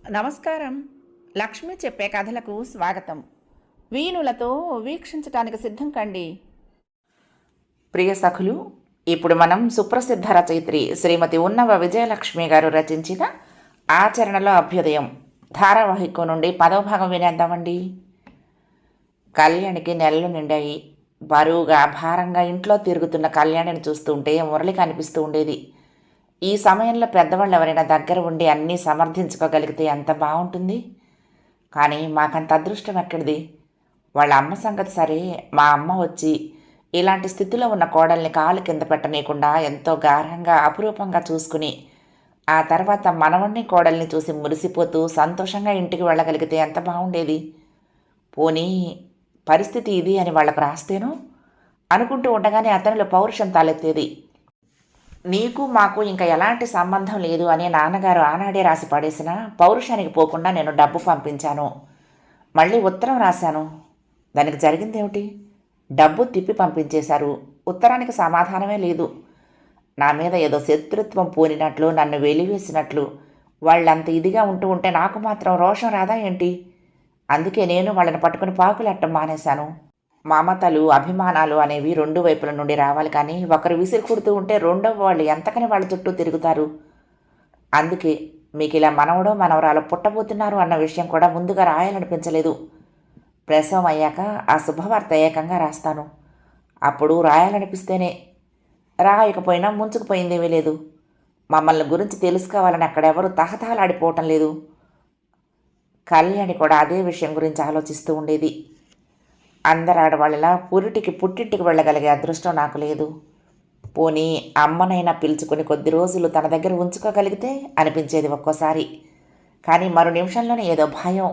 నమస్కారం. లక్ష్మి చెప్పే కథలకు స్వాగతం. వీణులతో వీక్షించటానికి సిద్ధం కండి. ప్రియ సఖులు, ఇప్పుడు మనం సుప్రసిద్ధ రచయిత్రి శ్రీమతి ఉన్నవ విజయలక్ష్మి గారు రచించిన ఆచరణలో అభ్యుదయం ధారావాహిక నుండి 10వ భాగం వినేద్దామండి. కళ్యాణికి నెలలు నిండాయి. బరువుగా భారంగా ఇంట్లో తిరుగుతున్న కళ్యాణిని చూస్తుంటే మురళికి అనిపిస్తూ ఉండేది, ఈ సమయంలో పెద్దవాళ్ళు ఎవరైనా దగ్గర ఉండి అన్నీ సమర్థించుకోగలిగితే ఎంత బాగుంటుంది. కానీ మాకంత అదృష్టం ఎక్కడిది. వాళ్ళ అమ్మ సంగతి సరే, మా అమ్మ వచ్చి ఇలాంటి స్థితిలో ఉన్న కోడల్ని కాలు కింద పెట్టనీయకుండా ఎంతో గాఢంగా అపురూపంగా చూసుకుని ఆ తర్వాత మనవణ్ణి కోడల్ని చూసి మురిసిపోతూ సంతోషంగా ఇంటికి వెళ్ళగలిగితే ఎంత బాగుండేది. పోనీ పరిస్థితి ఇది అని వాళ్ళకు రాస్తేనో అనుకుంటూ ఉండగానే అతనిలో పౌరుషం తలెత్తేది. నీకు మాకు ఇంకా ఎలాంటి సంబంధం లేదు అని నాన్నగారు ఆనాడే రాసి పడేసిన పౌరుషానికి పోకుండా నేను డబ్బు పంపించాను. మళ్ళీ ఉత్తరం రాశాను. దానికి జరిగిందేమిటి? డబ్బు తిప్పి పంపించేశారు. ఉత్తరానికి సమాధానమే లేదు. నా మీద ఏదో శత్రుత్వం పూనినట్లు, నన్ను వెలివేసినట్లు వాళ్ళంత ఇదిగా ఉంటే నాకు మాత్రం రోషం రాదా ఏంటి? అందుకే నేను వాళ్ళని పట్టుకుని పాకులెట్టం మానేశాను. మమతలు, అభిమానాలు అనేవి రెండు వైపుల నుండి రావాలి, కానీ ఒకరు విసిరి కొడుతూ ఉంటే రెండవ వాళ్ళు ఎంతకని వాళ్ళ చుట్టూ తిరుగుతారు. అందుకే మీకు ఇలా మనవడో మనవరాలు పుట్టబోతున్నారు అన్న విషయం కూడా ముందుగా రాయాలనిపించలేదు. ప్రసవం అయ్యాక ఆ శుభవార్త ఏకంగా రాస్తాను. అప్పుడు రాయాలనిపిస్తేనే, రాయకపోయినా ముంచుకుపోయిందేమీ లేదు. మమ్మల్ని గురించి తెలుసుకోవాలని అక్కడెవరూ తహతహలాడిపోవటం లేదు. కళ్యాణి కూడా అదే విషయం గురించి ఆలోచిస్తూ ఉండేది. అందరు ఆడవాళ్ళలా పుట్టింటికి వెళ్ళగలిగే అదృష్టం నాకు లేదు. పోనీ అమ్మనైనా పిలుచుకుని కొద్ది రోజులు తన దగ్గర ఉంచుకోగలిగితే అనిపించేది ఒక్కోసారి. కానీ మరో నిమిషంలోనే ఏదో భయం,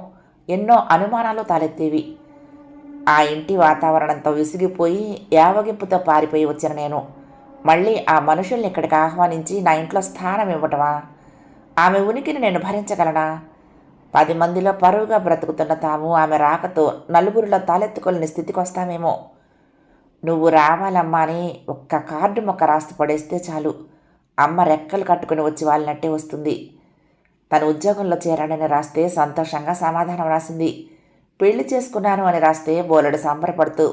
ఎన్నో అనుమానాలు తలెత్తేవి. ఆ ఇంటి వాతావరణంతో విసిగిపోయి యావగింపుతో పారిపోయి వచ్చిన నేను మళ్ళీ ఆ మనుషుల్ని ఇక్కడికి ఆహ్వానించి నా ఇంట్లో స్థానం ఇవ్వటమా? ఆమె ఉనికిని నేను భరించగలనా? 10 మందిలో పరువుగా బ్రతుకుతున్న తాము ఆమె రాకతో నలుగురిలో తలెత్తుకోలేని స్థితికి వస్తామేమో. నువ్వు రావాలమ్మా అని ఒక్క కార్డు మొక్క రాసి పడేస్తే చాలు, అమ్మ రెక్కలు కట్టుకుని వచ్చి వాళ్ళనట్టే వస్తుంది. తను ఉద్యోగంలో చేరాడని రాస్తే సంతోషంగా సమాధానం రాసింది. పెళ్లి చేసుకున్నాను అని రాస్తే బోలెడు సంబరపడుతూ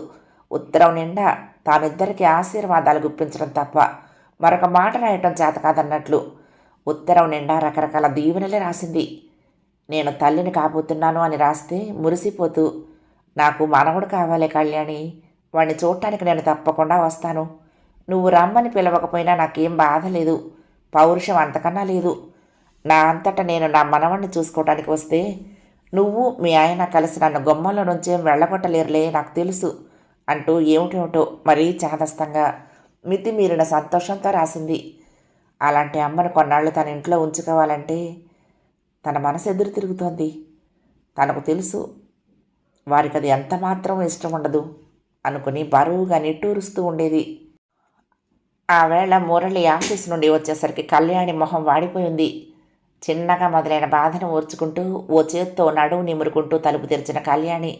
ఉత్తరం నిండా తామిద్దరికీ ఆశీర్వాదాలు గుప్పించడం తప్ప మరొక మాట రాయటం చేత కాదన్నట్లు ఉత్తరం నిండా రకరకాల దీవెనలే రాసింది. నేను తల్లిని కాబోతున్నాను అని రాస్తే మురిసిపోతూ, నాకు మనవడు కావాలి కళ్యాణి, వాడిని చూడటానికి నేను తప్పకుండా వస్తాను. నువ్వు రమ్మని పిలవకపోయినా నాకేం బాధ లేదు, పౌరుషం అంతకన్నా లేదు. నా అంతటా నేను నా మనవడిని చూసుకోవటానికి వస్తే నువ్వు మీ ఆయన కలిసి నన్ను గుమ్మంలో నుంచేం వెళ్ళగొట్టలేరులే, నాకు తెలుసు అంటూ ఏమిటేమిటో మరీ చాదస్తంగా మితిమీరిన సంతోషంతో రాసింది. అలాంటి అమ్మను కొన్నాళ్ళు తన ఇంట్లో ఉంచుకోవాలంటే తన మనసు ఎదురు తిరుగుతోంది. తనకు తెలుసు వారికి అది ఎంత మాత్రం ఇష్టం ఉండదు అనుకుని బరువుగా నిట్టూరుస్తూ ఉండేది. ఆ వేళ మురళి ఆఫీస్ నుండి వచ్చేసరికి కళ్యాణి మొహం వాడిపోయింది. చిన్నగా మొదలైన బాధను ఓర్చుకుంటూ ఓ చేత్తో నడువు నిమురుకుంటూ తలుపు తెరిచిన కళ్యాణి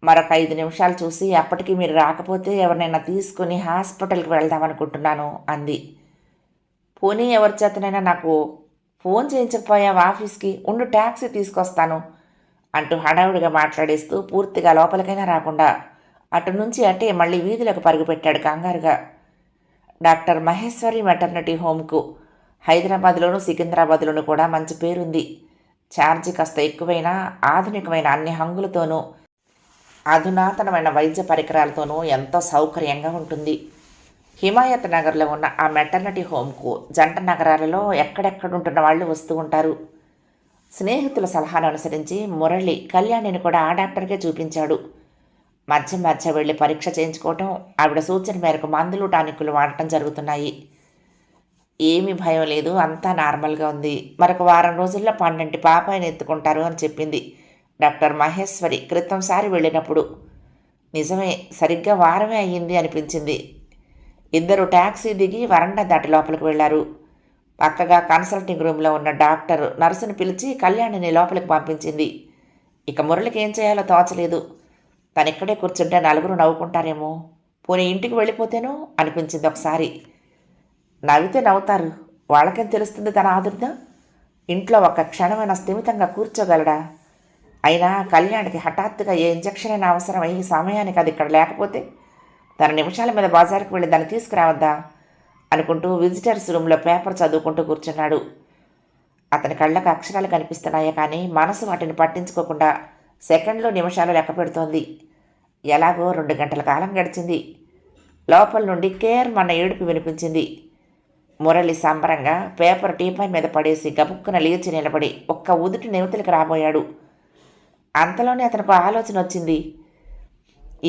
మరొక 5 నిమిషాలు చూసి, అప్పటికి మీరు రాకపోతే ఎవరినైనా తీసుకుని హాస్పిటల్కి వెళ్దామనుకుంటున్నాను అంది. పోనీ ఎవరి చేతనైనా నాకు ఫోన్ చేయించకపోయావు ఆఫీస్కి, ఉండు ట్యాక్సీ తీసుకొస్తాను అంటూ హడావుడిగా మాట్లాడేస్తూ పూర్తిగా లోపలికైనా రాకుండా అటు నుంచి అటే మళ్ళీ వీధిలోకి పరుగుపెట్టాడు కంగారుగా. డాక్టర్ మహేశ్వరి మెటర్నిటీ హోమ్కు హైదరాబాద్లోనూ సికింద్రాబాద్లోనూ కూడా మంచి పేరుంది. ఛార్జీ కాస్త ఎక్కువైనా ఆధునికమైన అన్ని హంగులతోనూ అధునాతనమైన వైద్య పరికరాలతోనూ ఎంతో సౌకర్యంగా ఉంటుంది. హిమాయత్ నగర్లో ఉన్న ఆ మెటర్నిటీ హోమ్కు జంట నగరాలలో ఎక్కడెక్కడుంటున్న వాళ్ళు వస్తూ ఉంటారు. స్నేహితుల సలహాను అనుసరించి మురళి కళ్యాణిని కూడా ఆ డాక్టర్కే చూపించాడు. మధ్య మధ్య వెళ్ళి పరీక్ష చేయించుకోవటం, ఆవిడ సూచన మేరకు మందులు టానిక్కులు వాడటం జరుగుతున్నాయి. ఏమీ భయం లేదు, అంతా నార్మల్గా ఉంది. మరొక వారం రోజుల్లో 12 పాపాయిని ఎత్తుకుంటారు అని చెప్పింది డాక్టర్ మహేశ్వరి క్రితంసారి వెళ్ళినప్పుడు. నిజమే, సరిగ్గా వారమే అయ్యింది అనిపించింది. ఇద్దరు ట్యాక్సీ దిగి వరండా దాటి లోపలికి వెళ్లారు. పక్కగా కన్సల్టింగ్ రూమ్లో ఉన్న డాక్టర్ నర్సును పిలిచి కళ్యాణిని లోపలికి పంపించింది. ఇక మురళికి ఏం చేయాలో తోచలేదు. తనిక్కడే కూర్చుంటే నలుగురు నవ్వుకుంటారేమో, పోనీ ఇంటికి వెళ్ళిపోతేనో అనిపించింది ఒకసారి. నవ్వితే నవ్వుతారు, వాళ్ళకేం తెలుస్తుంది తన ఆదుర్దా? ఇంట్లో ఒక్క క్షణమైన స్థిమితంగా కూర్చోగలడా? అయినా కళ్యాణ్కి హఠాత్తుగా ఏ ఇంజెక్షన్ అయినా అవసరమై సమయానికి అది ఇక్కడ లేకపోతే తన నిమిషాల మీద బజారుకు వెళ్ళి దాన్ని తీసుకురావద్దా అనుకుంటూ విజిటర్స్ రూమ్లో పేపర్ చదువుకుంటూ కూర్చున్నాడు. అతని కళ్ళకు అక్షరాలు కనిపిస్తున్నాయే కానీ మనసు వాటిని పట్టించుకోకుండా సెకండ్లు నిమిషాలు లెక్క పెడుతోంది. ఎలాగో 2 గంటల కాలం గడిచింది. లోపల నుండి కేర్ మన ఏడుపు వినిపించింది. మురళి సంబరంగా పేపర్ టీపాయ్ మీద పడేసి గబుక్కున లేచి నిలబడి ఒక్క ఉదుటి నివతలికి రాబోయాడు. అంతలోనే అతనికి ఆలోచన వచ్చింది.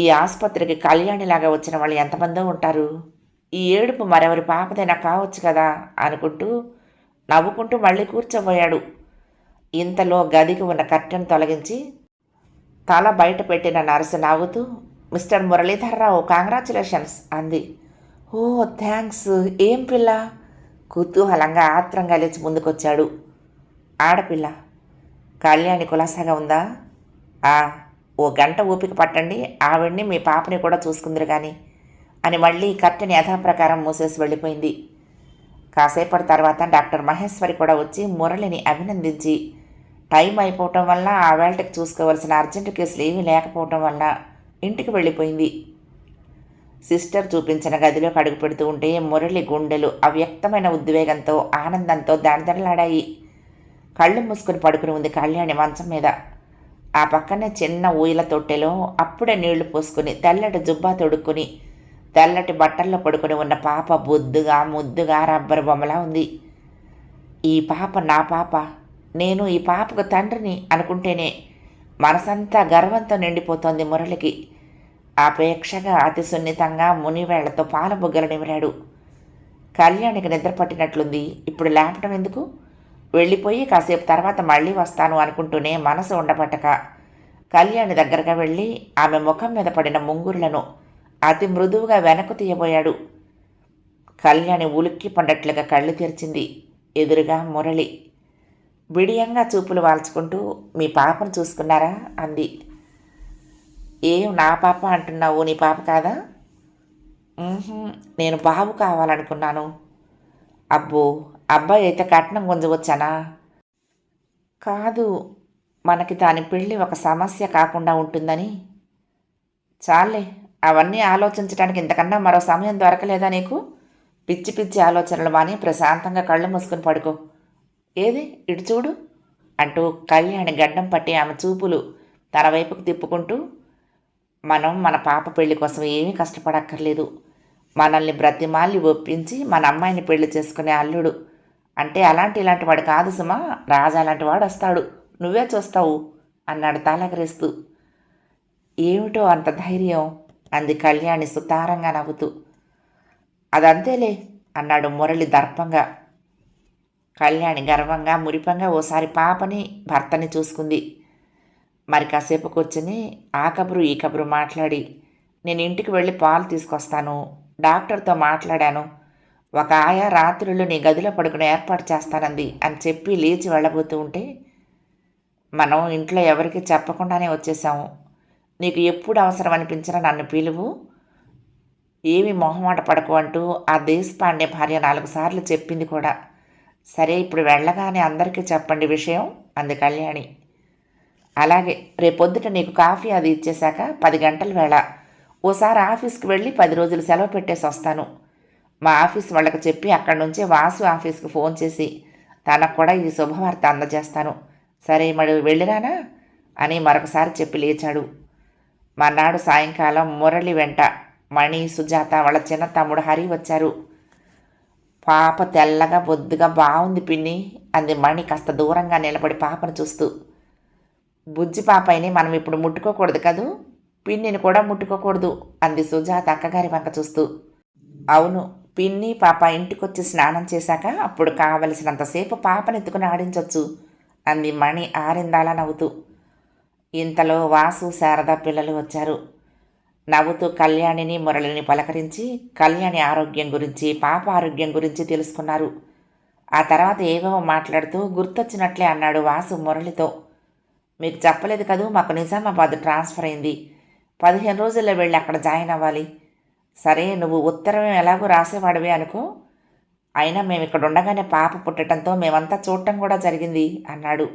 ఈ ఆసుపత్రికి కళ్యాణిలాగా వచ్చిన వాళ్ళు ఎంతమందో ఉంటారు. ఈ ఏడుపు మరెవరి పాపదైనా కావచ్చు కదా అనుకుంటూ నవ్వుకుంటూ మళ్ళీ కూర్చోబోయాడు. ఇంతలో గదికి ఉన్న కర్టెన్ తొలగించి తల బయట పెట్టిన నర్సు నవ్వుతూ, మిస్టర్ మురళీధర్రావు, కాంగ్రాచులేషన్స్ అంది. ఓ థ్యాంక్స్. ఏం పిల్ల? కుతూహలంగా ఆత్రంగా లేచి ముందుకొచ్చాడు. ఆడపిల్ల. కళ్యాణి కులాసాగా ఉందా? ఓ గంట ఓపిక పట్టండి, ఆవిడ్ని మీ పాపని కూడా చూసుకుందరు కానీ అని మళ్ళీ కర్టెన్ యథాప్రకారం మూసేసి వెళ్ళిపోయింది. కాసేపటి తర్వాత డాక్టర్ మహేశ్వరి కూడా వచ్చి మురళిని అభినందించి టైం అయిపోవటం వల్ల ఆ వేళకి చూసుకోవాల్సిన అర్జెంటు కేసులు ఏమీ లేకపోవటం వల్ల ఇంటికి వెళ్ళిపోయింది. సిస్టర్ చూపించిన గదిలోకి అడుగు పెడుతూ ఉంటే మురళి గుండెలు అవ్యక్తమైన ఉద్వేగంతో ఆనందంతో దడదడలాడాయి. కళ్ళు మూసుకుని పడుకుని ఉంది కళ్యాణి మంచం మీద. ఆ పక్కనే చిన్న ఊయల తొట్టెలో అప్పుడే నీళ్లు పోసుకుని తెల్లటి జుబ్బా తొడుక్కుని తెల్లటి బట్టల్లో పడుకుని ఉన్న పాప బొద్దుగా ముద్దుగా రబ్బరు బొమ్మలా ఉంది. ఈ పాప నా పాప, నేను ఈ పాపకు తండ్రిని అనుకుంటేనే మనసంతా గర్వంతో నిండిపోతోంది మురళికి. ఆపేక్షగా అతి సున్నితంగా మునివేళ్లతో పాల బుగ్గలు నిమిరాడు. కళ్యాణికి నిద్ర పట్టినట్లుంది. ఇప్పుడు లేపటం ఎందుకు? వెళ్ళిపోయి కాసేపు తర్వాత మళ్ళీ వస్తాను అనుకుంటూనే మనసు ఉండబట్టక కళ్యాణి దగ్గరగా వెళ్ళి ఆమె ముఖం మీద పడిన ముంగురులను అతి మృదువుగా వెనక్కు తీయబోయాడు. కళ్యాణి ఉలిక్కి పండట్లుగా కళ్ళు తెరిచింది. ఎదురుగా మురళి. బిడియంగా చూపులు వాల్చుకుంటూ, మీ పాపను చూసుకున్నారా అంది. ఏం నా పాప అంటున్నావు? నీ పాప కాదా? నేను బాబు కావాలనుకున్నాను. అబ్బో, అబ్బాయి అయితే కట్నం గుంజవచ్చానా? కాదు, మనకి దాని పెళ్ళి ఒక సమస్య కాకుండా ఉంటుందని. చాలే, అవన్నీ ఆలోచించడానికి ఇంతకన్నా మరో సమయం దొరకలేదా నీకు? పిచ్చి పిచ్చి ఆలోచనలు మాని ప్రశాంతంగా కళ్ళు మూసుకుని పడుకో. ఏది ఇటు చూడు అంటూ కళ్యాణి గడ్డం పట్టి ఆమె చూపులు తన వైపుకు తిప్పుకుంటూ, మనం మన పాప పెళ్లి కోసం ఏమీ కష్టపడక్కర్లేదు. మనల్ని బ్రతిమాలి ఒప్పించి మన అమ్మాయిని పెళ్లి చేసుకునే అల్లుడు అంటే ఇలాంటి వాడు కాదు సుమా, రాజా లాంటి వాడు వస్తాడు, నువ్వే చూస్తావు అన్నాడు తలగరేస్తూ. ఏమిటో అంత ధైర్యం అంది కళ్యాణి సుతారంగా నవ్వుతూ. అదంతేలే అన్నాడు మురళి దర్పంగా. కళ్యాణి గర్వంగా మురిపంగా ఓసారి పాపని భర్తని చూసుకుంది. మరి కాసేపు కూర్చుని ఆ కబురు ఈ కబురు మాట్లాడి, నేను ఇంటికి వెళ్ళి పాలు తీసుకొస్తాను, డాక్టర్తో మాట్లాడాను, ఒక ఆయా రాత్రులు నీ గదిలో పడుకుని ఏర్పాటు చేస్తానంది అని చెప్పి లేచి వెళ్ళబోతూ ఉంటే, మనం ఇంట్లో ఎవరికి చెప్పకుండానే వచ్చేసాము. నీకు ఎప్పుడు అవసరం అనిపించినా నన్ను పిలువు, ఏమి మొహమాట పడకు అంటూ ఆ దేశపాండే భార్య 4 సార్లు చెప్పింది కూడా. సరే, ఇప్పుడు వెళ్ళగానే అందరికీ చెప్పండి విషయం అంది కళ్యాణి. అలాగే, రేపొద్దుట నీకు కాఫీ అది ఇచ్చేశాక 10 గంటల వేళ ఓసారి ఆఫీస్కి వెళ్ళి 10 రోజులు సెలవు పెట్టేసి వస్తాను. మా ఆఫీస్ వాళ్ళకి చెప్పి అక్కడి నుంచే వాసు ఆఫీస్కి ఫోన్ చేసి తనకు కూడా ఈ శుభవార్త అందజేస్తాను. సరే, మరి వెళ్ళిరానా అని మరొకసారి చెప్పి లేచాడు. మర్నాడు సాయంకాలం మురళి వెంట మణి, సుజాత, వాళ్ళ చిన్న తమ్ముడు హరి వచ్చారు. పాప తెల్లగా బొద్దుగా బాగుంది పిన్ని అంది మణి కాస్త దూరంగా నిలబడి పాపను చూస్తూ. బుజ్జి పాపైని మనం ఇప్పుడు ముట్టుకోకూడదు కదూ, పిన్నిని కూడా ముట్టుకోకూడదు అంది సుజాత అక్కగారి వంక చూస్తూ. అవును, పిన్ని పాప ఇంటికొచ్చి స్నానం చేశాక అప్పుడు కావలసినంతసేపు పాపనెత్తుకుని ఆడించవచ్చు అంది మణి ఆరిందాలా నవ్వుతూ. ఇంతలో వాసు, శారద పిల్లలు వచ్చారు. నవ్వుతూ కళ్యాణిని మురళిని పలకరించి కళ్యాణి ఆరోగ్యం గురించి, పాప ఆరోగ్యం గురించి తెలుసుకున్నారు. ఆ తర్వాత ఏవో మాట్లాడుతూ గుర్తొచ్చినట్లే అన్నాడు వాసు మురళితో, మీకు చెప్పలేదు కదూ, మాకు నిజామాబాద్ ట్రాన్స్ఫర్ అయింది. 15 రోజుల్లో వెళ్ళి అక్కడ జాయిన్ అవ్వాలి. సరే, నువ్వు ఉత్తరం ఎలాగో రాసేవాడివే అనుకో, అయినా మేము ఇక్కడ ఉండగానే పాప పుట్టడంతో మేమంతా చూడటం కూడా జరిగింది అన్నాడు.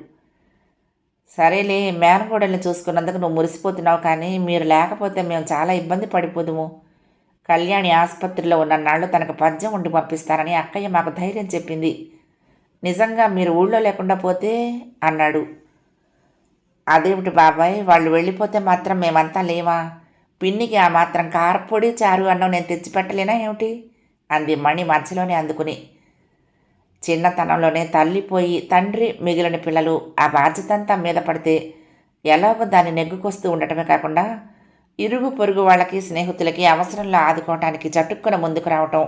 సరేలే, మేనకోడల్ని చూసుకున్నందుకు నువ్వు మురిసిపోతున్నావు, కానీ మీరు లేకపోతే మేము చాలా ఇబ్బంది పడిపోదుము. కళ్యాణి ఆసుపత్రిలో ఉన్న నాళ్ళు తనకు పద్యం ఉండి పంపిస్తారని అక్కయ్య మాకు ధైర్యం చెప్పింది. నిజంగా మీరు ఊళ్ళో లేకుండా పోతే అన్నాడు. అదేమిటి బాబాయ్, వాళ్ళు వెళ్ళిపోతే మాత్రం మేమంతా లేవా? పిన్నికి ఆ మాత్రం కారపొడి చారు అన్నం నేను తెచ్చిపెట్టలేనా ఏమిటి అంది మణి మధ్యలోనే అందుకుని. చిన్నతనంలోనే తల్లిపోయి తండ్రి మిగిలిన పిల్లలు ఆ బాధ్యతంతా మీద పడితే ఎలాగో దాన్ని నెగ్గుకొస్తూ ఉండటమే కాకుండా ఇరుగు పొరుగు వాళ్ళకి స్నేహితులకి అవసరంలో ఆదుకోవటానికి చటుక్కున ముందుకు రావటం,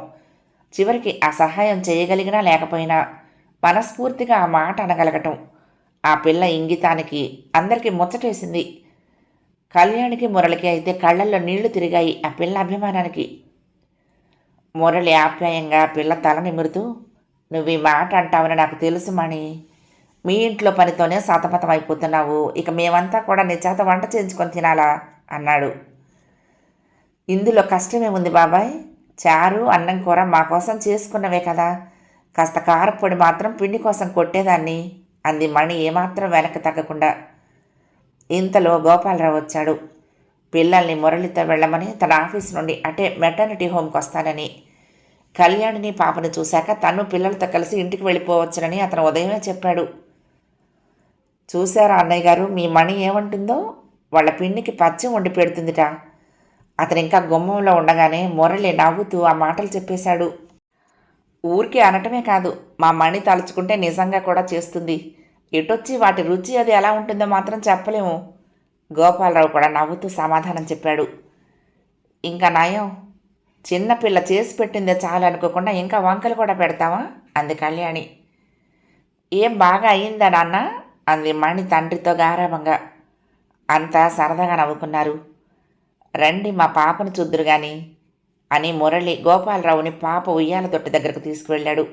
చివరికి ఆ సహాయం చేయగలిగినా లేకపోయినా మనస్ఫూర్తిగా ఆ మాట అనగలగటం, ఆ పిల్ల ఇంగితానికి అందరికీ ముచ్చటేసింది. కళ్యాణికి మురళికి అయితే కళ్ళల్లో నీళ్లు తిరిగాయి ఆ పిల్ల అభిమానానికి. మురళి ఆప్యాయంగా పిల్ల తల నిమురుతూ, నువ్వు ఈ మాట అంటావని నాకు తెలుసు మణి. మీ ఇంట్లో పనితోనే సతమతం అయిపోతున్నావు, ఇక మేమంతా కూడా నీ చేత వంట చేయించుకొని తినాలా అన్నాడు. ఇందులో కష్టమేముంది బాబాయ్, చారు అన్నం కూర మా కోసం చేసుకున్నవే కదా, కాస్త కారపొడి మాత్రం పిండి కోసం కొట్టేదాన్ని అంది మణి ఏమాత్రం వెనక్కి తగ్గకుండా. ఇంతలో గోపాలరావు వచ్చాడు. పిల్లల్ని మురళితో వెళ్ళమని తన ఆఫీస్ నుండి అటే మెటర్నిటీ హోమ్కి వస్తానని, కళ్యాణిని పాపని చూశాక తను పిల్లలతో కలిసి ఇంటికి వెళ్ళిపోవచ్చునని అతను ఉదయమే చెప్పాడు. చూశారా అన్నయ్య గారు, మీ మణి ఏమంటుందో? వాళ్ళ పిన్నికి పచ్చం వండి పెడుతుందిట. అతను ఇంకా గుమ్మంలో ఉండగానే మురళి నవ్వుతూ ఆ మాటలు చెప్పేశాడు. ఊరికే అనటమే కాదు, మా మణి తలుచుకుంటే నిజంగా కూడా చేస్తుంది. ఎటొచ్చి వాటి రుచి అది ఎలా ఉంటుందో మాత్రం చెప్పలేము. గోపాలరావు కూడా నవ్వుతూ సమాధానం చెప్పాడు. ఇంకా నయం, చిన్నపిల్ల చేసి పెట్టిందే చాలు అనుకోకుండా ఇంకా వంకలు కూడా పెడతావా అంది కళ్యాణి. ఏం బాగా అయిందా నాన్న అంది మణి తండ్రితో గారాభంగా. అంతా సరదాగా నవ్వుకున్నారు. రండి మా పాపను చూద్దురు గాని అని మురళి గోపాలరావుని పాప ఉయ్యాల తొట్టి దగ్గరకు తీసుకువెళ్ళాడు.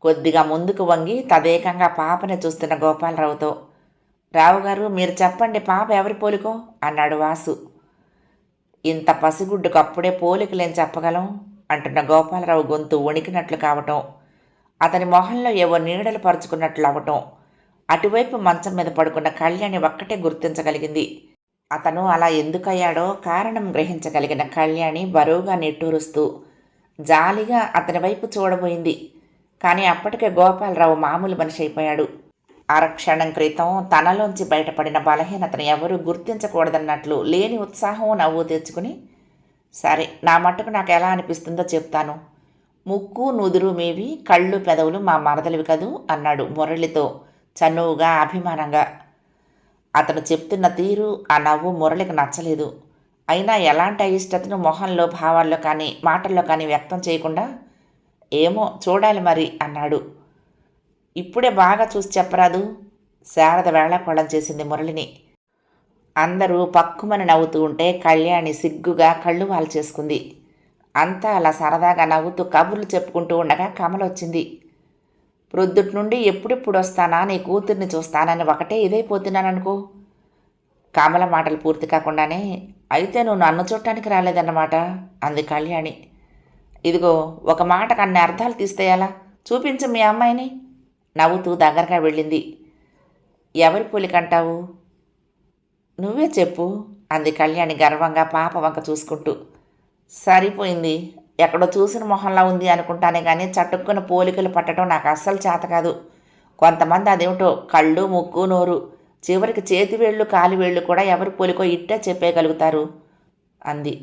కొద్దిగా ముందుకు వంగి తదేకంగా పాపని చూస్తున్న గోపాలరావుతో, రావుగారు మీరు చెప్పండి, పాప ఎవరి పోలికో అన్నాడు వాసు. ఇంత పసిగుడ్డుకు అప్పుడే పోలికలేం చెప్పగలం అంటున్న గోపాలరావు గొంతు వణికినట్లు కావటం, అతని మొహంలో ఏవో నీడలు పరుచుకున్నట్లు అవటం, అటువైపు మంచం మీద పడుకున్న కళ్యాణి ఒక్కటే గుర్తించగలిగింది. అతను అలా ఎందుకయ్యాడో కారణం గ్రహించగలిగిన కళ్యాణి బరువుగా నిట్టూరుస్తూ జాలిగా అతని వైపు చూడబోయింది. కానీ అప్పటికే గోపాలరావు మామూలు మనిషి అయిపోయాడు. అరక్షణం క్రితం తనలోంచి బయటపడిన బలహీనతను ఎవరూ గుర్తించకూడదన్నట్లు లేని ఉత్సాహం నవ్వు తెచ్చుకుని, సరే నా మట్టుకు నాకు ఎలా అనిపిస్తుందో చెప్తాను. ముక్కు నుదురు మీవి, కళ్ళు పెదవులు మా మరదలివి కదూ అన్నాడు మురళితో చనువుగా అభిమానంగా. అతను చెప్తున్న తీరు ఆ నవ్వు మురళికి నచ్చలేదు. అయినా ఎలాంటి అయిష్టతను మొహంలో భావాల్లో కానీ మాటల్లో కానీ వ్యక్తం చేయకుండా, ఏమో చూడాలి మరి అన్నాడు. ఇప్పుడే బాగా చూసి చెప్పరాదు? శారద వేళాకోళం చేసింది మురళిని. అందరూ పక్కుమని నవ్వుతూ ఉంటే కళ్యాణి సిగ్గుగా కళ్ళు వాలు చేసుకుంది. అంతా అలా సరదాగా నవ్వుతూ కబుర్లు చెప్పుకుంటూ ఉండగా కమలొచ్చింది. ప్రొద్దుటి నుండి ఎప్పుడెప్పుడు వస్తానా నీ కూతుర్ని చూస్తానని ఒకటే ఇదైపోతున్నాననుకో. కమల మాటలు పూర్తి కాకుండానే, అయితే నువ్వు నన్ను చూడటానికి రాలేదన్నమాట అంది కళ్యాణి. ఇదిగో ఒక మాటకు అన్ని అర్థాలు తీస్తేయాలా, చూపించు మీ అమ్మాయిని నవ్వుతూ దగ్గరగా వెళ్ళింది. ఎవరి పోలికంటావు? నువ్వే చెప్పు అంది కళ్యాణి గర్వంగా పాప వంక చూసుకుంటూ. సరిపోయింది, ఎక్కడో చూసిన మొహంలా ఉంది అనుకుంటానే కానీ చటుక్కున పోలికలు పట్టడం నాకు అస్సలు చేత కాదు. కొంతమంది అదేమిటో కళ్ళు ముక్కు నోరు చివరికి చేతివేళ్ళు కాలివేళ్ళు కూడా ఎవరి పోలికో ఇట్టే చెప్పేయగలుగుతారు అంది.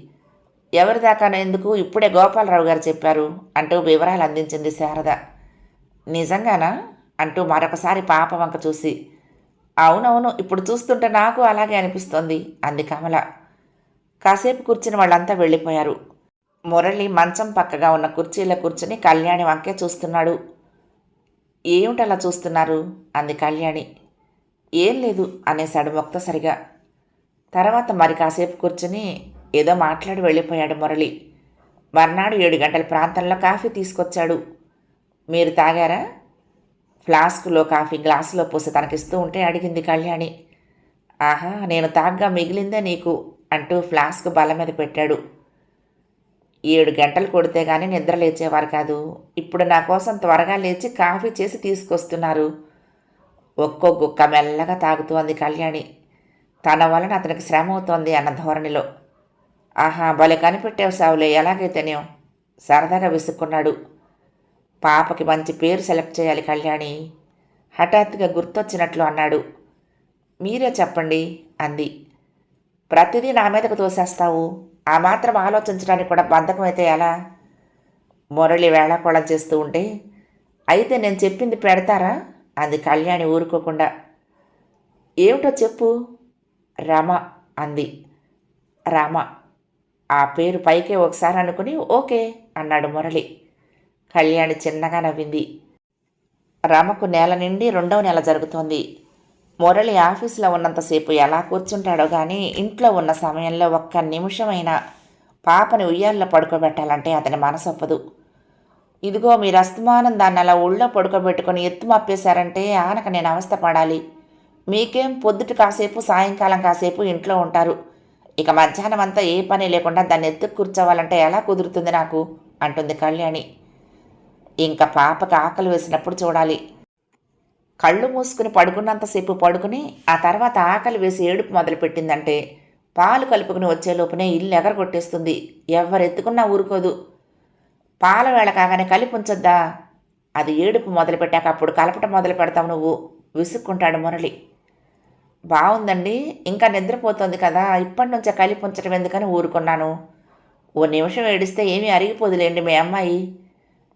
ఎవరిదాకానో ఎందుకు, ఇప్పుడే గోపాలరావు గారు చెప్పారు అంటూ వివరాలు అందించింది శారద. నిజంగానా అంటూ మరొకసారి పాప వంక చూసి, అవునవును, ఇప్పుడు చూస్తుంటే నాకు అలాగే అనిపిస్తోంది అంది కమల. కాసేపు కూర్చుని వాళ్ళంతా వెళ్ళిపోయారు. మురళి మంచం పక్కగా ఉన్న కుర్చీలో కూర్చుని కళ్యాణి వంకే చూస్తున్నాడు. ఏమిటలా చూస్తున్నారు అంది కళ్యాణి. ఏం లేదు అనేశాడు మొక్తసరిగా. తర్వాత మరి కాసేపు కూర్చుని ఏదో మాట్లాడి వెళ్ళిపోయాడు మురళి. మర్నాడు 7 గంటల ప్రాంతంలో కాఫీ తీసుకొచ్చాడు. మీరు తాగారా? ఫ్లాస్కులో కాఫీ గ్లాసులో పోసి తనకిస్తూ ఉంటే అడిగింది కళ్యాణి. ఆహా, నేను తాగ్గా మిగిలిందే నీకు అంటూ ఫ్లాస్క్ బల్ల మీద పెట్టాడు. 7 గంటలు కొడితే గానీ నిద్ర లేచేవారు కాదు. ఇప్పుడు నా కోసం త్వరగా లేచి కాఫీ చేసి తీసుకొస్తున్నారు. ఒక్కో గుక్క మెల్లగా తాగుతూ అంది కళ్యాణి. తన వలన అతనికి శ్రమ అవుతోంది అన్న ధోరణిలో. ఆహా, భలే కనిపెట్టావు సావులే, ఎలాగైతేనేం సరదాగా విసుక్కున్నాడు. పాపకి మంచి పేరు సెలెక్ట్ చేయాలి కళ్యాణి, హఠాత్తుగా గుర్తొచ్చినట్లు అన్నాడు. మీరే చెప్పండి అంది. ప్రతిదీ నా మీదకు తోసేస్తావు, ఆ మాత్రం ఆలోచించడానికి కూడా బద్ధకమైతే ఎలా? మురళి వేళాకోళం చేస్తూ ఉంటే, అయితే నేను చెప్పింది పెడతారా అంది కళ్యాణి ఊరుకోకుండా. ఏమిటో చెప్పు. రమ అంది. రమ, ఆ పేరు పైకే ఒకసారి అనుకుని ఓకే అన్నాడు మురళి. కళ్యాణి చిన్నగా నవ్వింది. రమకు నెల నిండి 2వ నెల జరుగుతోంది. మురళి ఆఫీసులో ఉన్నంతసేపు ఎలా కూర్చుంటాడో కానీ ఇంట్లో ఉన్న సమయంలో ఒక్క నిమిషమైనా పాపని ఉయ్యాల్లో పడుకోబెట్టాలంటే అతని మనసు ఒప్పదు. ఇదిగో మీరు అస్తమానం దాన్ని అలా ఒళ్ళో పడుకోబెట్టుకొని ఎత్తు మప్పేశారంటే ఆనక నేను అవస్థ పడాలి. మీకేం పొద్దుట కాసేపు సాయంకాలం కాసేపు ఇంట్లో ఉంటారు, ఇక మధ్యాహ్నం అంతా ఏ పని లేకుండా దాన్ని ఎత్తుకు కూర్చోవాలంటే ఎలా కుదురుతుంది నాకు అంటుంది కళ్యాణి. ఇంకా పాపకి ఆకలి వేసినప్పుడు చూడాలి. కళ్ళు మూసుకుని పడుకున్నంతసేపు పడుకుని ఆ తర్వాత ఆకలి వేసి ఏడుపు మొదలుపెట్టిందంటే పాలు కలుపుకుని వచ్చేలోపునే ఇల్లు ఎగరగొట్టేస్తుంది. ఎవరెత్తుకున్నా ఊరుకోదు. పాల వేళ కాగానే కలిపి ఉంచొద్దా, అది ఏడుపు మొదలుపెట్టాక అప్పుడు కలపటం మొదలు పెడతావు నువ్వు విసుక్కుంటాడు మురళి. బాగుందండి, ఇంకా నిద్రపోతుంది కదా, ఇప్పటి నుంచే కలిపి ఉంచడం ఎందుకని ఊరుకున్నాను. ఓ నిమిషం ఏడిస్తే ఏమీ అరిగిపోదులేండి మీ అమ్మాయి.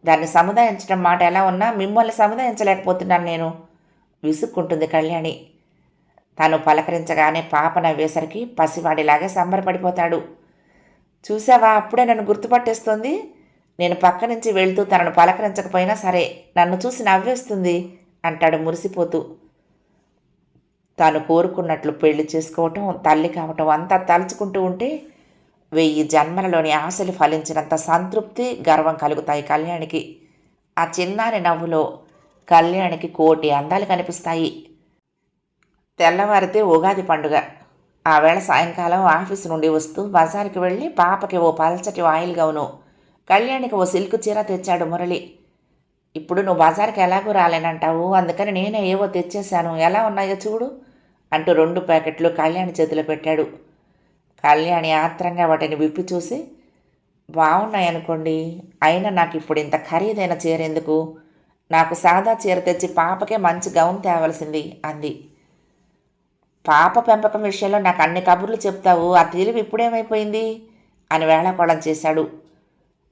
దాన్ని సముదాయించడం మాట ఎలా ఉన్నా మిమ్మల్ని సముదాయించలేకపోతున్నాను నేను విసుక్కుంటుంది కళ్యాణి. తను పలకరించగానే పాప నవ్వేసరికి పసివాడిలాగే సంబరపడిపోతాడు. చూసావా, అప్పుడే నన్ను గుర్తుపట్టేస్తుంది. నేను పక్క నుంచి వెళ్తూ తనను పలకరించకపోయినా సరే నన్ను చూసి నవ్వేస్తుంది అంటాడు మురిసిపోతూ. తాను కోరుకున్నట్లు పెళ్లి చేసుకోవటం, తల్లి కావటం అంతా తలుచుకుంటూ ఉంటే 1000 జన్మలలోని ఆశలు ఫలించినంత సంతృప్తి, గర్వం కలుగుతాయి కళ్యాణికి. ఆ చిన్నారి నవ్వులో కళ్యాణికి కోటి అందాలు కనిపిస్తాయి. తెల్లవారితే ఉగాది పండుగ. ఆ వేళ సాయంకాలం ఆఫీసు నుండి వస్తూ బజారుకి వెళ్ళి పాపకి ఓ పల్చటి ఆయిల్ గౌను, కళ్యాణికి ఓ సిల్క్ చీర తెచ్చాడు మురళి. ఇప్పుడు నువ్వు బజార్కి ఎలాగూ రాలేనంటావు, అందుకని నేనే ఏవో తెచ్చేశాను, ఎలా ఉన్నాయో చూడు అంటూ 2 ప్యాకెట్లు కళ్యాణి చేతిలో పెట్టాడు. కళ్యాణి ఆత్రంగా వాటిని విప్పి చూసి, బాగున్నాయనుకోండి, అయినా నాకు ఇప్పుడు ఇంత ఖరీదైన చీర ఎందుకు, నాకు సాదా చీర తెచ్చి పాపకే మంచి గౌన్ తేవలసింది అంది. పాప పెంపకం విషయంలో నాకు అన్ని కబుర్లు చెప్తావు, ఆ తెలివి ఇప్పుడేమైపోయింది అని వేళాకోళం చేశాడు.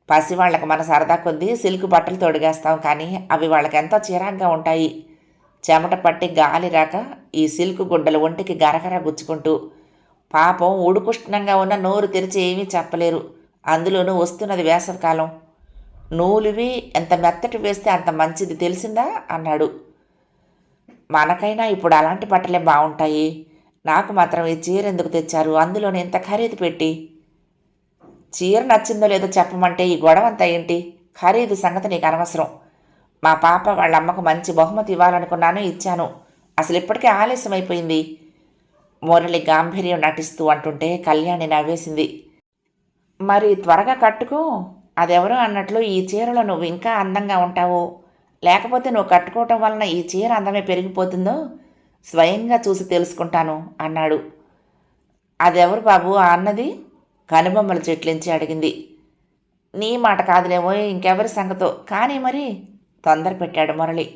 పసివాళ్లకు మన సరదా కొద్దీ సిల్క్ బట్టలు తొడిగేస్తాం, కానీ అవి వాళ్ళకి ఎంతో చిరాగ్గా ఉంటాయి. చెమట పట్టి గాలి రాక ఈ సిల్క్ గుడ్డలు ఒంటికి గరగర గుచ్చుకుంటూ పాపం ఉడుకుష్ణంగా ఉన్న నోరు తెరిచి ఏమీ చెప్పలేరు. అందులోనూ వస్తున్నది వేసవికాలం. నూలువి ఎంత మెత్తటి వేస్తే అంత మంచిది తెలిసిందా అన్నాడు. మనకైనా ఇప్పుడు అలాంటి బట్టలే బాగుంటాయి, నాకు మాత్రం ఈ చీర ఎందుకు తెచ్చారు, అందులోనే ఎంత ఖరీదు పెట్టి. చీర నచ్చిందో లేదో చెప్పమంటే ఈ గొడవంతా ఏంటి, ఖరీదు సంగతి నీకు అనవసరం. మా పాప వాళ్ళ అమ్మకు మంచి బహుమతి ఇవ్వాలనుకున్నాను, ఇచ్చాను, అసలు ఇప్పటికే ఆలస్యం అయిపోయింది మురళి గాంభీర్యం నటిస్తూ అంటుంటే కళ్యాణి నవ్వేసింది. మరి త్వరగా కట్టుకో, అదెవరో అన్నట్లు ఈ చీరలో నువ్వు ఇంకా అందంగా ఉంటావు, లేకపోతే నువ్వు కట్టుకోవటం వలన ఈ చీర అందమే పెరిగిపోతుందో స్వయంగా చూసి తెలుసుకుంటాను అన్నాడు. అదెవరు బాబు ఆ అన్నది కనుబొమ్మలు చెట్లించి అడిగింది. నీ మాట కాదులేవో, ఇంకెవరి సంగతో కానీ మరి తొందర పెట్టాడు మురళి.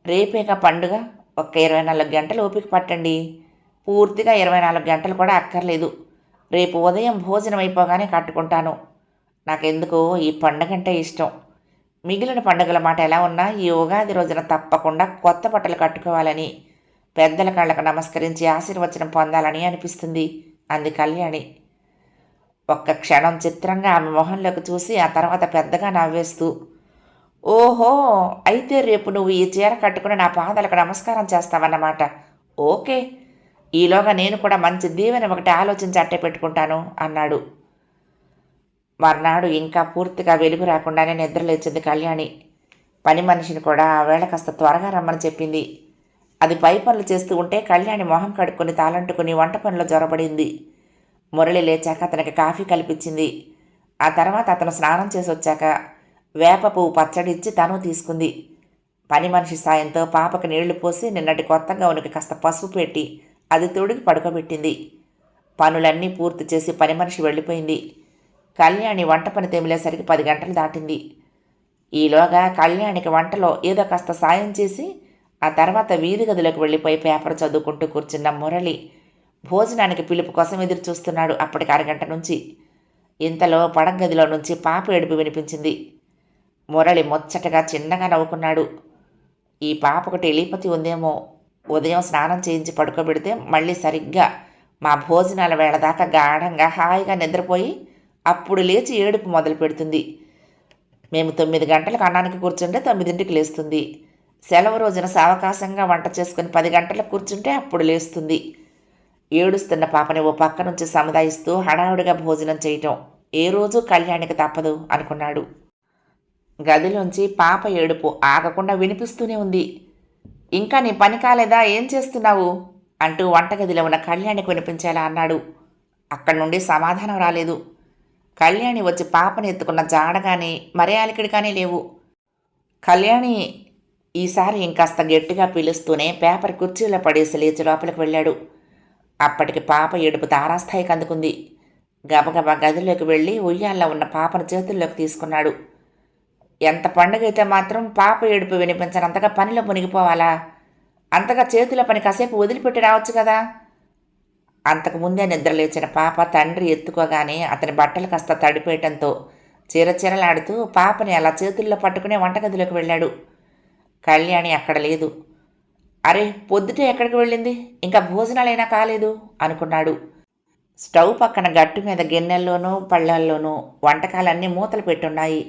రేపేగా పండుగ, ఒక్క 24 గంటలు ఓపిక పట్టండి, పూర్తిగా 24 గంటలు కూడా అక్కర్లేదు. రేపు ఉదయం భోజనం అయిపోగానే కట్టుకుంటాను. నాకెందుకో ఈ పండగంటే ఇష్టం. మిగిలిన పండుగల మాట ఎలా ఉన్నా ఈ ఉగాది రోజున తప్పకుండా కొత్త బట్టలు కట్టుకోవాలని, పెద్దల కళ్ళకు నమస్కరించి ఆశీర్వచనం పొందాలని అనిపిస్తుంది అంది కళ్యాణి. ఒక్క క్షణం చిత్రంగా ఆమె మొహంలోకి చూసి ఆ తర్వాత పెద్దగా నవ్వేస్తూ, ఓహో, అయితే రేపు నువ్వు ఈ చీర కట్టుకుని నా పాదాలకు నమస్కారం చేస్తావన్నమాట. ఓకే, ఈలోగా నేను కూడా మంచి దీవెన ఒకటి ఆలోచించి అట్టే పెట్టుకుంటాను అన్నాడు. మర్నాడు ఇంకా పూర్తిగా వెలుగు రాకుండానే నిద్రలేచింది కళ్యాణి. పని మనిషిని కూడా ఆ వేళ కాస్త త్వరగా రమ్మని చెప్పింది. అది పై పనులు చేస్తూ ఉంటే కళ్యాణి మొహం కడుక్కొని తాళంటుకుని వంట పనిలో జొరబడింది. మురళి లేచాక అతనికి కాఫీ కల్పించింది. ఆ తర్వాత అతను స్నానం చేసి వచ్చాక వేప పువ్వు పచ్చడి ఇచ్చి తను తీసుకుంది. పని మనిషి సాయంతో పాపకి నీళ్లు పోసి నిన్నటి కొత్త గౌనుకి కాస్త పసుపు పెట్టి అది తొడిగి పడుకోబెట్టింది. పనులన్నీ పూర్తి చేసి పని మనిషి వెళ్ళిపోయింది. కళ్యాణి వంట పని తెమిలేసరికి 10 గంటలు దాటింది. ఈలోగా కళ్యాణికి వంటలో ఏదో కాస్త సాయం చేసి ఆ తర్వాత వీధి గదిలోకి వెళ్ళిపోయి పేపర్ చదువుకుంటూ కూర్చున్న మురళి భోజనానికి పిలుపు కోసం ఎదురు చూస్తున్నాడు అప్పటికి 1 గంట నుంచి. ఇంతలో పడగదిలో నుంచి పాప ఏడుపు వినిపించింది. మురళి ముచ్చటగా చిన్నగా నవ్వుకున్నాడు. ఈ పాపకు టెలిపతి ఉందేమో, ఉదయం స్నానం చేయించి పడుకోబెడితే మళ్ళీ సరిగ్గా మా భోజనాల వేళ దాకా గాఢంగా హాయిగా నిద్రపోయి అప్పుడు లేచి ఏడుపు మొదలు పెడుతుంది. మేము 9 గంటలకు అన్నానికి కూర్చుంటే 9ంటికి లేస్తుంది. సెలవు రోజున సావకాశంగా వంట చేసుకుని 10 గంటలకు కూర్చుంటే అప్పుడు లేస్తుంది. ఏడుస్తున్న పాపని ఓ పక్క నుంచి సముదాయిస్తూ హడావుడిగా భోజనం చేయటం ఏ రోజు కళ్యాణికి తప్పదు అనుకున్నాడు. గదిలోంచి పాప ఏడుపు ఆగకుండా వినిపిస్తూనే ఉంది. ఇంకా నీ పని కాలేదా, ఏం చేస్తున్నావు అంటూ వంటగదిలో ఉన్న కళ్యాణికి వినిపించేలా అన్నాడు. అక్కడి నుండి సమాధానం రాలేదు. కళ్యాణి వచ్చి పాపని ఎత్తుకున్న జాడ కానీ మరే అలికిడి కానీ లేవు. కళ్యాణి ఈసారి ఇంకాస్త గట్టిగా పిలుస్తూనే పేపర్ కుర్చీలో పడేసి లేచి లోపలికి వెళ్ళాడు. అప్పటికి పాప ఏడుపు తారాస్థాయికి అందుకుంది. గబగబా గదిలోకి వెళ్ళి ఉయ్యాల్లో ఉన్న పాపను చేతుల్లోకి తీసుకున్నాడు. ఎంత పండుగ అయితే మాత్రం పాప ఏడుపు వినిపించనంతగా పనిలో మునిగిపోవాలా? అంతగా చేతుల పని కాసేపు వదిలిపెట్టి రావచ్చు కదా. అంతకుముందే నిద్రలేచిన పాప తండ్రి ఎత్తుకోగానే అతని బట్టలు కాస్త తడిపేయటంతో చిరచిరలాడుతూ పాపని అలా చేతుల్లో పట్టుకునే వంటగదిలోకి వెళ్ళాడు. కళ్యాణి అక్కడ లేదు. అరే, పొద్దుటే ఎక్కడికి వెళ్ళింది, ఇంకా భోజనాలైనా కాలేదు అనుకున్నాడు. స్టవ్ పక్కన గట్టు మీద గిన్నెల్లోనూ పళ్ళల్లోనూ వంటకాలన్నీ మూతలు పెట్టున్నాయి.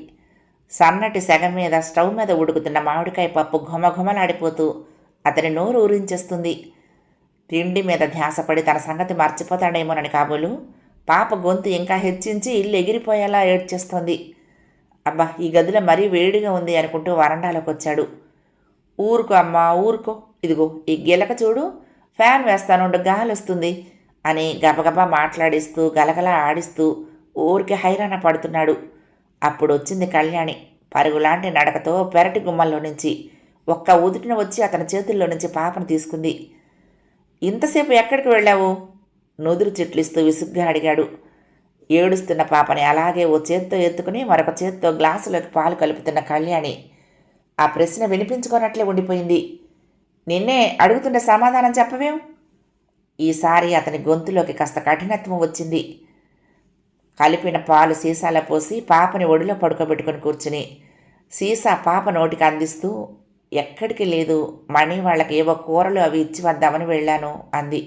సన్నటి సెగ మీద స్టవ్ మీద ఉడుకుతున్న మామిడికాయ పప్పు ఘుమఘుమలాడిపోతూ అతని నోరు ఊరించేస్తుంది. తిండి మీద ధ్యాసపడి తన సంగతి మర్చిపోతాడేమోనని కాబోలు పాప గొంతు ఇంకా హెచ్చించి ఇల్లు ఎగిరిపోయేలా ఏడ్చేస్తోంది. అబ్బా, ఈ గదిలో మరీ వేడిగా ఉంది అనుకుంటూ వరండాలోకి వచ్చాడు. ఊరుకో అమ్మా, ఊరుకో, ఇదిగో ఈ గిలక చూడు, ఫ్యాన్ వేస్తానుండు, గాలి వస్తుంది అని గబగబా మాట్లాడిస్తూ గలగలా ఆడిస్తూ ఊరికి హైరాణ పడుతున్నాడు. అప్పుడు వచ్చింది కళ్యాణి. పరుగులాంటి నడకతో పెరటి గుమ్మల్లో నుంచి ఒక్క ఉదుటిన వచ్చి అతని చేతుల్లో నుంచి పాపను తీసుకుంది. ఇంతసేపు ఎక్కడికి వెళ్ళావు? నుదురు చిట్లిస్తూ విసుగ్గా అడిగాడు. ఏడుస్తున్న పాపని అలాగే ఓ చేత్తో ఎత్తుకుని మరొక చేత్తో గ్లాసులోకి పాలు కలుపుతున్న కళ్యాణి ఆ ప్రశ్న వినిపించుకోనట్లే ఉండిపోయింది. నిన్నే అడుగుతున్న సమాధానం చెప్పవేం? ఈసారి అతని గొంతులోకి కాస్త కఠినత్వం వచ్చింది. కలిపిన పాలు సీసాలో పోసి పాపని ఒడిలో పడుకోబెట్టుకుని కూర్చుని సీసా పాప నోటికి అందిస్తూ, ఎక్కడికి లేదు, మణి వాళ్ళకి ఏవో కూరలు అవి ఇచ్చి వద్దామని వెళ్ళాను అంది.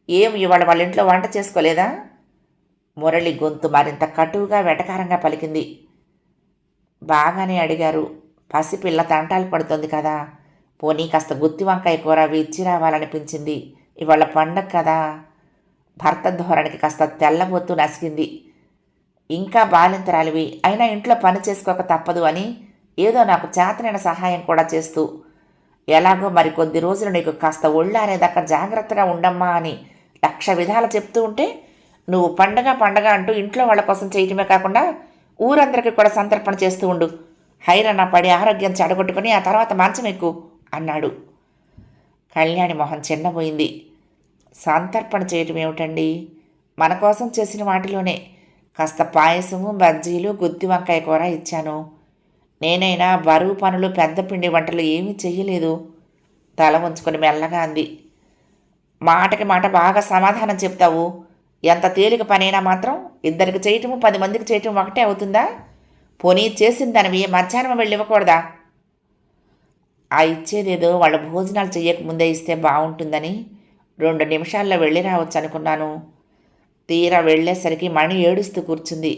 ఏం, ఇవాళ వాళ్ళ ఇంట్లో వంట చేసుకోలేదా? మురళి గొంతు మరింత కటువుగా వెటకారంగా పలికింది. బాగానే అడిగారు, పసిపిల్ల తంటాలు పడుతుంది కదా, పోనీ కాస్త గుత్తి వంకాయ కూర అవి ఇచ్చి రావాలనిపించింది, ఇవాళ పండగ కదా. భర్త ధోరణికి కాస్త తెల్లబొత్తు నసిగింది. ఇంకా బాలింతరాలివి, అయినా ఇంట్లో పని చేసుకోక తప్పదు అని ఏదో నాకు చేతనైన సహాయం కూడా చేస్తూ, ఎలాగో మరి కొద్ది రోజులు నీకు కాస్త ఒళ్ళారేదాకా జాగ్రత్తగా ఉండమ్మా అని 1,00,000 విధాలు చెప్తూ ఉంటే నువ్వు పండగ పండగ అంటూ ఇంట్లో వాళ్ళ కోసం చేయటమే కాకుండా ఊరందరికీ కూడా సంతర్పణ చేస్తూ ఉండు. హైరాణ పడి ఆరోగ్యం చెడగొట్టుకుని ఆ తర్వాత మంచం ఎక్కు అన్నాడు. కళ్యాణి మొహం చిన్నపోయింది. సంతర్పణ చేయటం ఏమిటండి, మన కోసం చేసిన వాటిలోనే కాస్త పాయసము, బజ్జీలు, గుత్తి వంకాయ కూర ఇచ్చాను. నేనైనా బరువు పనులు, పెద్ద పిండి వంటలు ఏమీ చెయ్యలేదు. తల ఉంచుకొని మెల్లగా అంది. మాటకి మాట బాగా సమాధానం చెప్తావు. ఎంత తేలిక పనైనా మాత్రం ఇద్దరికి చేయటము 10 మందికి చేయటం ఒకటే అవుతుందా? పోనీ చేసిన దానివి మధ్యాహ్నం వెళ్ళి ఇవ్వకూడదా? ఆ ఇచ్చేదేదో వాళ్ళ భోజనాలు చెయ్యకముందే ఇస్తే బాగుంటుందని 2 నిమిషాల్లో వెళ్ళి రావచ్చు అనుకున్నాను. తీరా వెళ్ళేసరికి మణి ఏడుస్తూ కూర్చుంది.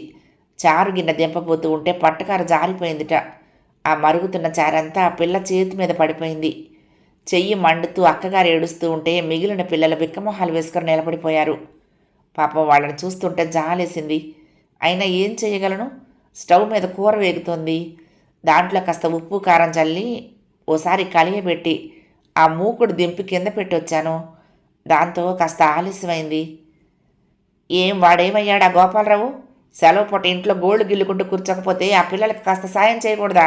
చారు గిన్నె దింపబోతూ ఉంటే పట్టకార జారిపోయిందిట. ఆ మరుగుతున్న చారంతా ఆ పిల్ల చేతి మీద పడిపోయింది. చెయ్యి మండుతూ అక్కగారు ఏడుస్తూ ఉంటే మిగిలిన పిల్లలు బిక్కమొహాలు వేసుకొని నిలబడిపోయారు. పాపం వాళ్ళని చూస్తుంటే జాలేసింది. అయినా ఏం చేయగలను? స్టవ్ మీద కూర వేగుతోంది. దాంట్లో కాస్త ఉప్పు కారం చల్లి ఓసారి కలియబెట్టి ఆ మూకుడు దింపి కింద పెట్టి వచ్చాను. దాంతో కాస్త ఆలస్యమైంది. ఏం వాడేమయ్యాడా గోపాలరావు? సెలవు పూట ఇంట్లో గోళ్ళు గిల్లుకుంటూ కూర్చోకపోతే ఆ పిల్లలకి కాస్త సాయం చేయకూడదా?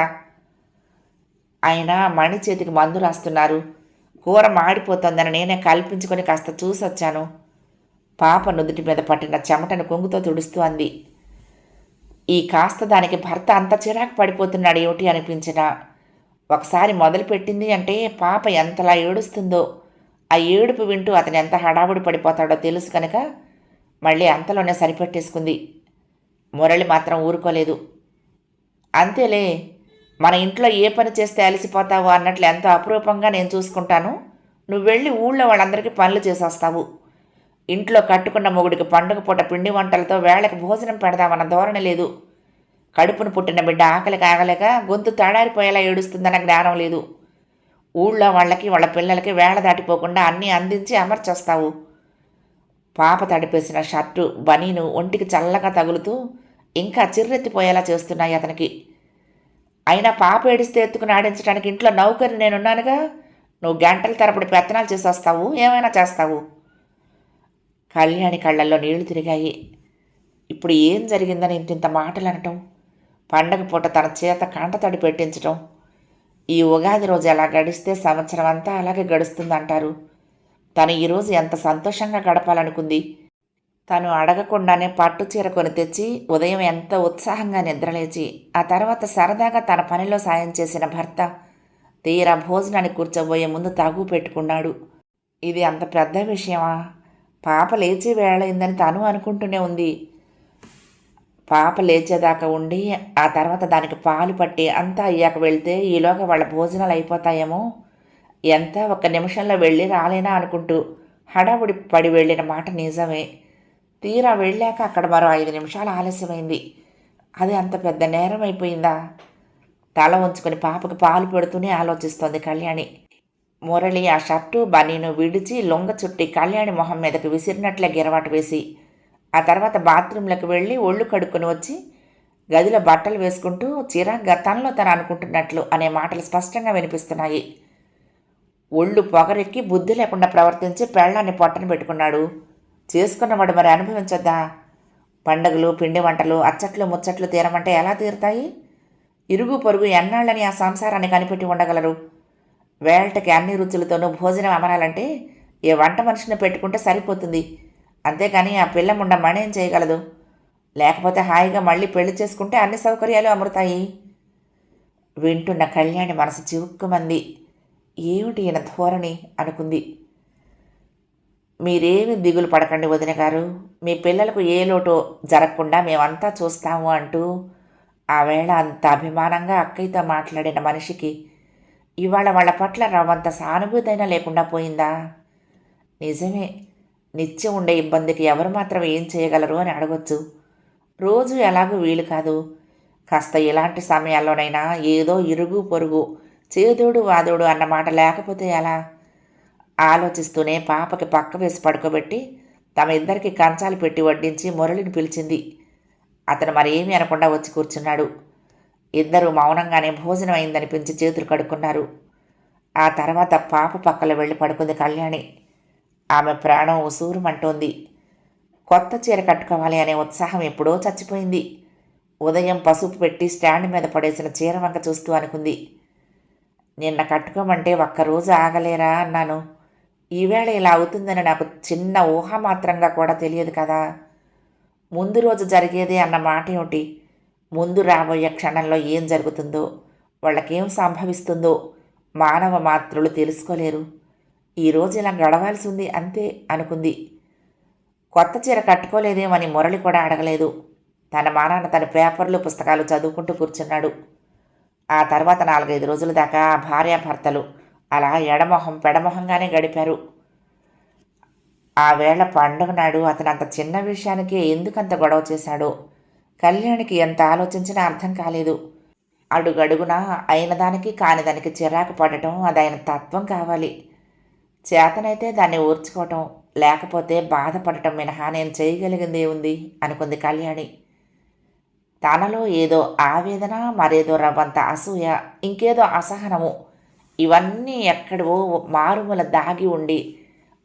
ఆయన మణి చేతికి మందు రాస్తున్నారు. కూర మాడిపోతోందని నేనే కల్పించుకొని కాస్త చూసొచ్చాను. పాప నుదుటి మీద పట్టిన చెమటను కొంగుతో తుడుస్తూ అంది. ఈ కాస్త దానికి భర్త అంత చిరాకు పడిపోతున్నాడు ఏమిటి అనిపించినా, ఒకసారి మొదలుపెట్టింది అంటే పాప ఎంతలా ఏడుస్తుందో, ఆ ఏడుపు వింటూ అతను ఎంత హడావుడి పడిపోతాడో తెలుసు కనుక మళ్ళీ అంతలోనే సరిపెట్టేసుకుంది. మురళి మాత్రం ఊరుకోలేదు. అంతేలే, మన ఇంట్లో ఏ పని చేస్తే అలసిపోతావో అన్నట్లు ఎంతో అపురూపంగా నేను చూసుకుంటాను. నువ్వు వెళ్ళి ఊళ్ళో వాళ్ళందరికీ పనులు చేసేస్తావు. ఇంట్లో కట్టుకున్న మొగుడికి పండుగ పూట పిండి వంటలతో వేళకి భోజనం పెడదామన్న ధోరణి లేదు. కడుపును పుట్టిన బిడ్డ ఆకలికి ఆగలేక గొంతు తడారిపోయేలా ఏడుస్తుందన్న జ్ఞానం లేదు. ఊళ్ళో వాళ్ళకి వాళ్ళ పిల్లలకి వేళ దాటిపోకుండా అన్నీ అందించి అమర్చేస్తావు. పాప తడిపేసిన షర్టు బనీను ఒంటికి చల్లగా తగులుతూ ఇంకా చిర్రెత్తిపోయేలా చేస్తున్నాయి అతనికి. అయినా పాప ఏడిస్తే ఎత్తుకుని ఆడించడానికి ఇంట్లో నౌకరి నేనున్నానుగా. నువ్వు గంటల తరబడి పెత్తనాలు చేసేస్తావు, ఏమైనా చేస్తావు. కళ్యాణి కళ్ళల్లో నీళ్లు తిరిగాయి. ఇప్పుడు ఏం జరిగిందని ఇంతింత మాటలు అనటం, పండగ పూట తన చేత కంటతడి పెట్టించటం, ఈ ఉగాది రోజు ఎలా గడిస్తే సంవత్సరం అంతా అలాగే గడుస్తుందంటారు. తను ఈరోజు ఎంత సంతోషంగా గడపాలనుకుంది. తను అడగకుండానే పట్టు చీర కొని తెచ్చి ఉదయం ఎంత ఉత్సాహంగా నిద్రలేచి ఆ తర్వాత సరదాగా తన పనిలో సాయం చేసిన భర్త తీరా భోజనానికి కూర్చోబోయే ముందు తగు పెట్టుకున్నాడు. ఇది అంత పెద్ద విషయమా? పాప లేచే వేళయిందని తను అనుకుంటూనే ఉంది. పాప లేచేదాకా ఉండి ఆ తర్వాత దానికి పాలు పట్టి అంతా అయ్యాక వెళ్తే ఈలోగా వాళ్ళ భోజనాలు అయిపోతాయేమో, ఎంత ఒక్క నిమిషంలో వెళ్ళి రాలేనా అనుకుంటూ హడావుడి పడి వెళ్ళిన మాట నిజమే. తీరా వెళ్ళాక అక్కడ మరో 5 నిమిషాలు ఆలస్యమైంది. అది అంత పెద్ద నేరం అయిపోయిందా? తల ఉంచుకొని పాపకు పాలు పెడుతూనే ఆలోచిస్తోంది కళ్యాణి. మురళి ఆ షర్టు బనీను విడిచి లొంగ చుట్టి కళ్యాణి మొహం మీదకి విసిరినట్లే గిరవాటు వేసి ఆ తర్వాత బాత్రూంలోకి వెళ్ళి ఒళ్ళు కడుక్కొని వచ్చి గదిలో బట్టలు వేసుకుంటూ చిరాగ్గా తనలో తను అనుకుంటున్నట్లు అనే మాటలు స్పష్టంగా వినిపిస్తున్నాయి. ఒళ్ళు పొగరెక్కి బుద్ధి లేకుండా ప్రవర్తించి పెళ్ళాన్ని పొట్టన పెట్టుకున్నాడు. చేసుకున్నవాడు మరి అనుభవించొద్దా? పండగలు, పిండి వంటలు, అచ్చట్లు ముచ్చట్లు తీరమంటే ఎలా తీరుతాయి? ఇరుగు పొరుగు ఎన్నాళ్ళని ఆ సంసారాన్ని కనిపెట్టి ఉండగలరు? వేళటకి అన్ని రుచులతోనూ భోజనం అమరాలంటే ఏ వంట మనిషిని పెట్టుకుంటే సరిపోతుంది. అంతేకాని ఆ పిల్ల ముండ మణేం చేయగలదు? లేకపోతే హాయిగా మళ్ళీ పెళ్లి చేసుకుంటే అన్ని సౌకర్యాలు అమరుతాయి. వింటున్న కళ్యాణి మనసు చివుక్కుమంది. ఏమిటి ఈయన ధోరణి అనుకుంది. మీరేమి దిగులు పడకండి వదిన గారు, మీ పిల్లలకు ఏ లోటో జరగకుండా మేమంతా చూస్తాము అంటూ ఆ వేళ అంత అభిమానంగా అక్కయ్యతో మాట్లాడిన మనిషికి ఇవాళ వాళ్ళ పట్ల రవ్వంత సానుభూతైనా లేకుండా పోయిందా? నిజమే, నిత్యం ఉండే ఇబ్బందికి ఎవరు మాత్రం ఏం చేయగలరు అని అడగొచ్చు. రోజు ఎలాగూ వీలు కాదు. కాస్త ఇలాంటి సమయాల్లోనైనా ఏదో ఇరుగు పొరుగు చేదోడు వాదోడు అన్నమాట లేకపోతే ఎలా? ఆలోచిస్తూనే పాపకి పక్క వేసి పడుకోబెట్టి తమ ఇద్దరికి కంచాలు పెట్టి వడ్డించి మురళిని పిలిచింది. అతను మరేమీ అనకుండా వచ్చి కూర్చున్నాడు. ఇద్దరూ మౌనంగానే భోజనం అయిందనిపించి చేతులు కడుక్కున్నారు. ఆ తర్వాత పాప పక్కన వెళ్ళి పడుకుంది కళ్యాణి. ఆమె ప్రాణం ఉసూరుమంటోంది. కొత్త చీర కట్టుకోవాలి అనే ఉత్సాహం ఎప్పుడో చచ్చిపోయింది. ఉదయం పసుపు పెట్టి స్టాండ్ మీద పడేసిన చీర వంక చూస్తూ అనుకుంది. నిన్న కట్టుకోమంటే ఒక్కరోజు ఆగలేరా అన్నాను. ఈవేళ ఇలా అవుతుందని నాకు చిన్న ఊహ మాత్రంగా కూడా తెలియదు కదా. ముందు రోజు జరిగేది అన్న మాట ఏమిటి? ముందు రాబోయే క్షణంలో ఏం జరుగుతుందో, వాళ్ళకేం సంభవిస్తుందో మానవ మాత్రులు తెలుసుకోలేరు. ఈరోజు ఇలా గడవాల్సి ఉంది అంతే అనుకుంది. కొత్త చీర కట్టుకోలేదేమని మురళి కూడా అడగలేదు. తన మానాన తన పేపర్లు పుస్తకాలు చదువుకుంటూ కూర్చున్నాడు. ఆ తర్వాత 4-5 రోజుల దాకా భార్యాభర్తలు అలా ఎడమొహం పెడమొహంగానే గడిపారు. ఆ వేళ పండుగ నాడు అతను అంత చిన్న విషయానికే ఎందుకంత గొడవ చేశాడో కళ్యాణికి ఎంత ఆలోచించినా అర్థం కాలేదు. అడుగడుగునా అయినదానికి కానిదానికి చిరాకు పడటం అది ఆయన తత్వం కావాలి. చేతనైతే దాన్ని ఓర్చుకోవటం, లేకపోతే బాధపడటం మినహా నేను చేయగలిగిందే ఉంది అనుకుంది కళ్యాణి. తనలో ఏదో ఆవేదన, మరేదో రవ్వంత అసూయ, ఇంకేదో అసహనము, ఇవన్నీ ఎక్కడో మారుమూల దాగి ఉండి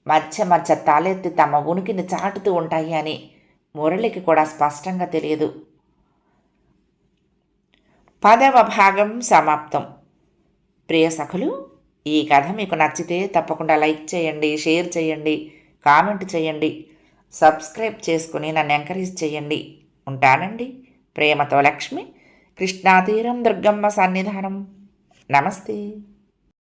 మధ్య మధ్య తలెత్తి తమ ఉనికిని చాటుతూ ఉంటాయి అని మురళికి కూడా స్పష్టంగా తెలియదు. 10వ భాగం సమాప్తం. ప్రియ సఖులు, ఈ కథ మీకు నచ్చితే తప్పకుండా లైక్ చేయండి, షేర్ చేయండి, కామెంట్ చేయండి, సబ్స్క్రైబ్ చేసుకుని నన్ను ఎంకరేజ్ చేయండి. ఉంటానండి. ప్రేమతో లక్ష్మి, కృష్ణాతీరం దుర్గమ్మ సన్నిధానం. నమస్తే.